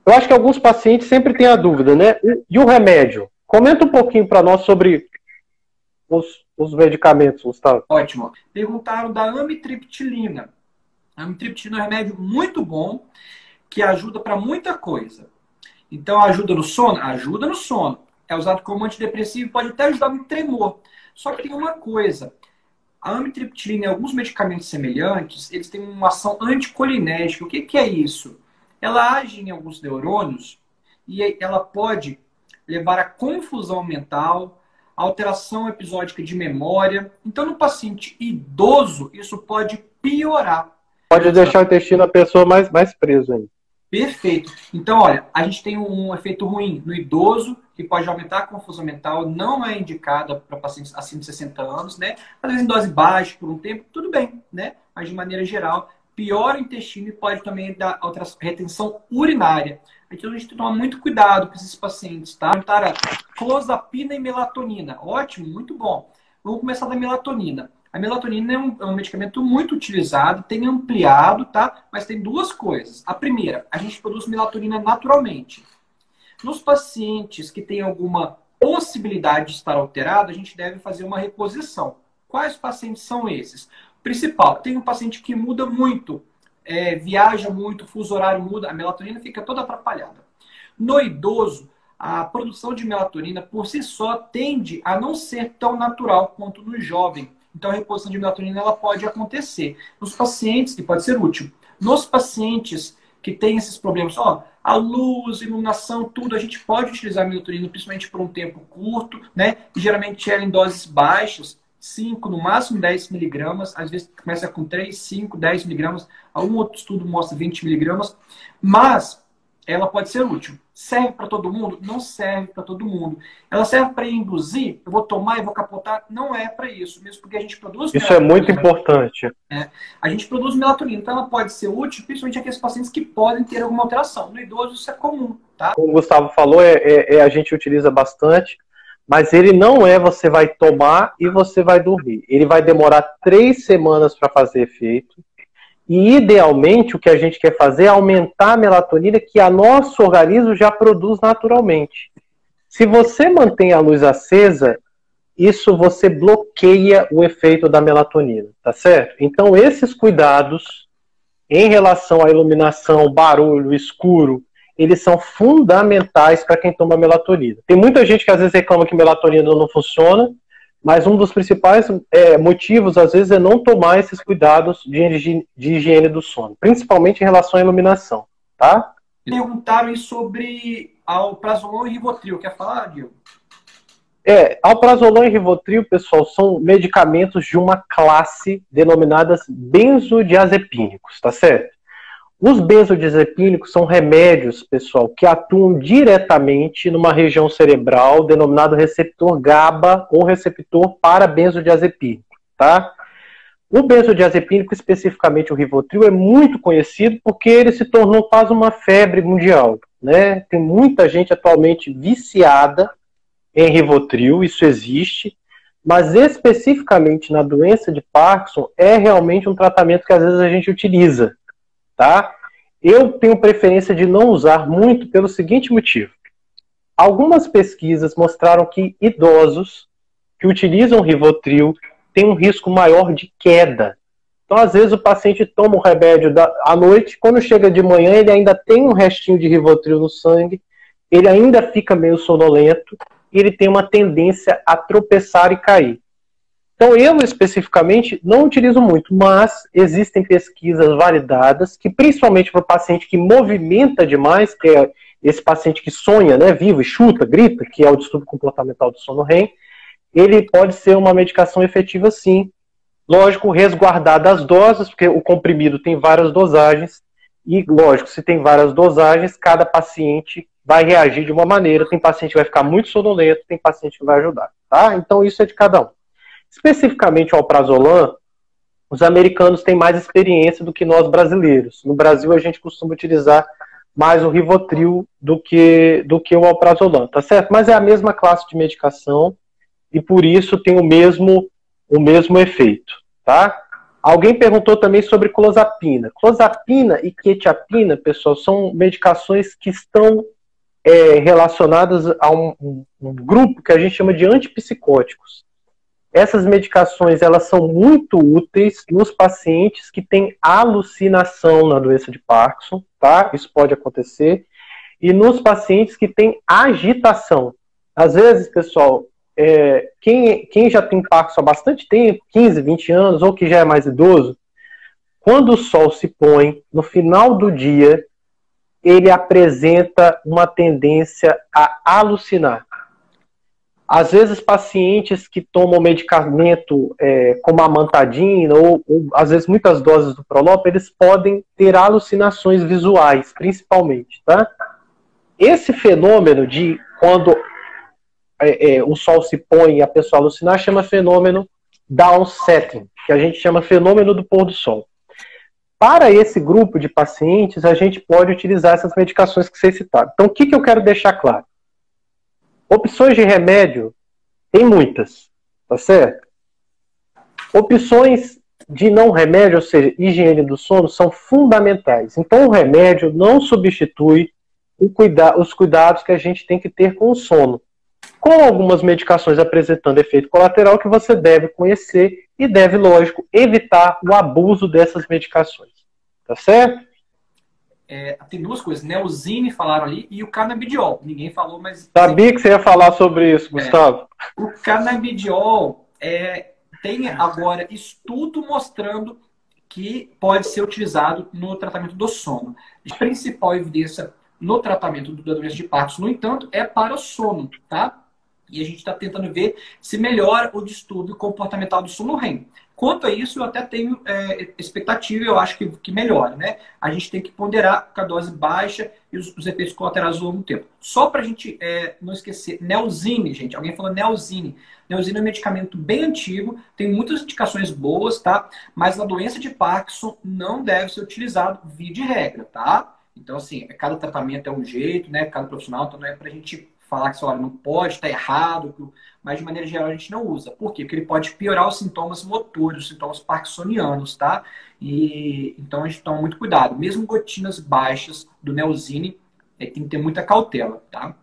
Eu acho que alguns pacientes sempre têm a dúvida, né? E o remédio? Comenta um pouquinho para nós sobre os medicamentos, Gustavo. Ótimo. Perguntaram da amitriptilina. A amitriptilina é um remédio muito bom que ajuda para muita coisa. Então, ajuda no sono? Ajuda no sono. É usado como antidepressivo, pode até ajudar no tremor. Só que tem uma coisa. A amitriptilina e alguns medicamentos semelhantes, eles têm uma ação anticolinérgica. O que é isso? Ela age em alguns neurônios e ela pode levar a confusão mental, alteração episódica de memória. Então, no paciente idoso, isso pode piorar. Pode deixar o intestino da pessoa mais preso ainda. Perfeito. Então, olha, a gente tem um efeito ruim no idoso, que pode aumentar a confusão mental, não é indicada para pacientes acima de 60 anos, né? Às vezes em dose baixa, por um tempo, tudo bem, né? Mas de maneira geral, piora o intestino e pode também dar retenção urinária. Então a gente tem que tomar muito cuidado com esses pacientes, tá? Clozapina e melatonina. Ótimo, muito bom. Vamos começar da melatonina. A melatonina é um medicamento muito utilizado, tem ampliado, tá? Mas tem duas coisas. A primeira, a gente produz melatonina naturalmente. Nos pacientes que têm alguma possibilidade de estar alterado, a gente deve fazer uma reposição. Quais pacientes são esses? O principal, tem um paciente que muda muito, viaja muito, o fuso horário muda, a melatonina fica toda atrapalhada. No idoso, a produção de melatonina por si só tende a não ser tão natural quanto no jovem. Então, a reposição de melatonina ela pode acontecer. Nos pacientes, que pode ser útil. Nos pacientes que têm esses problemas, a luz, iluminação, tudo, a gente pode utilizar a melatonina, principalmente por um tempo curto, né? E geralmente ela em doses baixas, 5, no máximo 10 miligramas. Às vezes começa com 3, 5, 10 miligramas. Algum outro estudo mostra 20 miligramas. Mas ela pode ser útil. Serve para todo mundo? Não serve para todo mundo. Ela serve para induzir? Eu vou tomar e vou capotar? Não é para isso, mesmo porque a gente produz isso melatonina. É muito importante. A gente produz melatonina, então ela pode ser útil, principalmente aqueles pacientes que podem ter alguma alteração. No idoso isso é comum, tá? Como o Gustavo falou, a gente utiliza bastante, mas ele não você vai tomar e você vai dormir. Ele vai demorar 3 semanas para fazer efeito. E, idealmente, o que a gente quer fazer é aumentar a melatonina que o nosso organismo já produz naturalmente. Se você mantém a luz acesa, isso você bloqueia o efeito da melatonina, tá certo? Então, esses cuidados em relação à iluminação, barulho, escuro, eles são fundamentais para quem toma melatonina. Tem muita gente que às vezes reclama que melatonina não funciona, mas um dos principais motivos, às vezes, é não tomar esses cuidados de higiene do sono, principalmente em relação à iluminação, tá? Perguntaram sobre alprazolam e rivotril. Quer falar, Diego? Alprazolam e rivotril, pessoal, são medicamentos de uma classe denominadas benzodiazepínicos, tá certo? Os benzodiazepínicos são remédios, pessoal, que atuam diretamente numa região cerebral denominado receptor GABA ou receptor para benzodiazepínico, tá? O benzodiazepínico, especificamente o Rivotril, é muito conhecido porque ele se tornou quase uma febre mundial, né? Tem muita gente atualmente viciada em Rivotril, isso existe, mas especificamente na doença de Parkinson é realmente um tratamento que às vezes a gente utiliza. Tá? Eu tenho preferência de não usar muito pelo seguinte motivo. Algumas pesquisas mostraram que idosos que utilizam Rivotril têm um risco maior de queda. Então, às vezes, o paciente toma o remédio à noite, quando chega de manhã, ele ainda tem um restinho de Rivotril no sangue, ele ainda fica meio sonolento e ele tem uma tendência a tropeçar e cair. Então, eu especificamente não utilizo muito, mas existem pesquisas validadas que, principalmente para o paciente que movimenta demais, que é esse paciente que sonha, né, vive, chuta, grita, que é o distúrbio comportamental do sono REM, ele pode ser uma medicação efetiva sim. Lógico, resguardada as doses, porque o comprimido tem várias dosagens, e lógico, se tem várias dosagens, cada paciente vai reagir de uma maneira. Tem paciente que vai ficar muito sonolento, tem paciente que vai ajudar, tá? Então isso é de cada um. Especificamente o alprazolam, os americanos têm mais experiência do que nós brasileiros. No Brasil a gente costuma utilizar mais o Rivotril do que o alprazolam, tá certo? Mas é a mesma classe de medicação e por isso tem o mesmo efeito, tá? Alguém perguntou também sobre clozapina. Clozapina e quetiapina, pessoal, são medicações que estão relacionadas a um grupo que a gente chama de antipsicóticos. Essas medicações, elas são muito úteis nos pacientes que têm alucinação na doença de Parkinson, tá? Isso pode acontecer. E nos pacientes que têm agitação. Às vezes, pessoal, quem já tem Parkinson há bastante tempo, 15, 20 anos, ou que já é mais idoso, quando o sol se põe, no final do dia, ele apresenta uma tendência a alucinar. Às vezes, pacientes que tomam medicamento como a amantadina, ou às vezes muitas doses do Prolop, eles podem ter alucinações visuais, principalmente, tá? Esse fenômeno de quando o sol se põe e a pessoa alucinar, chama fenômeno downsetting, que a gente chama fenômeno do pôr do sol. Para esse grupo de pacientes, a gente pode utilizar essas medicações que vocês citaram. Então, o que eu quero deixar claro? Opções de remédio, tem muitas, tá certo? Opções de não remédio, ou seja, higiene do sono, são fundamentais. Então, o remédio não substitui os cuidados que a gente tem que ter com o sono. Com algumas medicações apresentando efeito colateral que você deve conhecer e deve, lógico, evitar o abuso dessas medicações. Tá certo? Tem duas coisas, Neosine falaram ali e o canabidiol. Ninguém falou, mas... Sabia que você ia falar sobre isso, Gustavo. O canabidiol tem agora estudo mostrando que pode ser utilizado no tratamento do sono. A principal evidência no tratamento da doença de Parkinson, no entanto, é para o sono, tá? E a gente está tentando ver se melhora o distúrbio comportamental do sono REM. Quanto a isso, eu até tenho expectativa, eu acho que melhora, né? A gente tem que ponderar com a dose baixa e os efeitos colaterais ao longo do tempo. Só para a gente não esquecer, Neosine, gente. Alguém falou Neosine. Neosine é um medicamento bem antigo, tem muitas indicações boas, tá? Mas na doença de Parkinson não deve ser utilizado via de regra, tá? Então, assim, cada tratamento é um jeito, né? Cada profissional, então não é pra gente falar que, olha, não pode, tá errado, mas de maneira geral a gente não usa. Por quê? Porque ele pode piorar os sintomas motores, os sintomas parkinsonianos, tá? E então a gente toma muito cuidado. Mesmo gotinhas baixas do Neosine, tem que ter muita cautela, tá?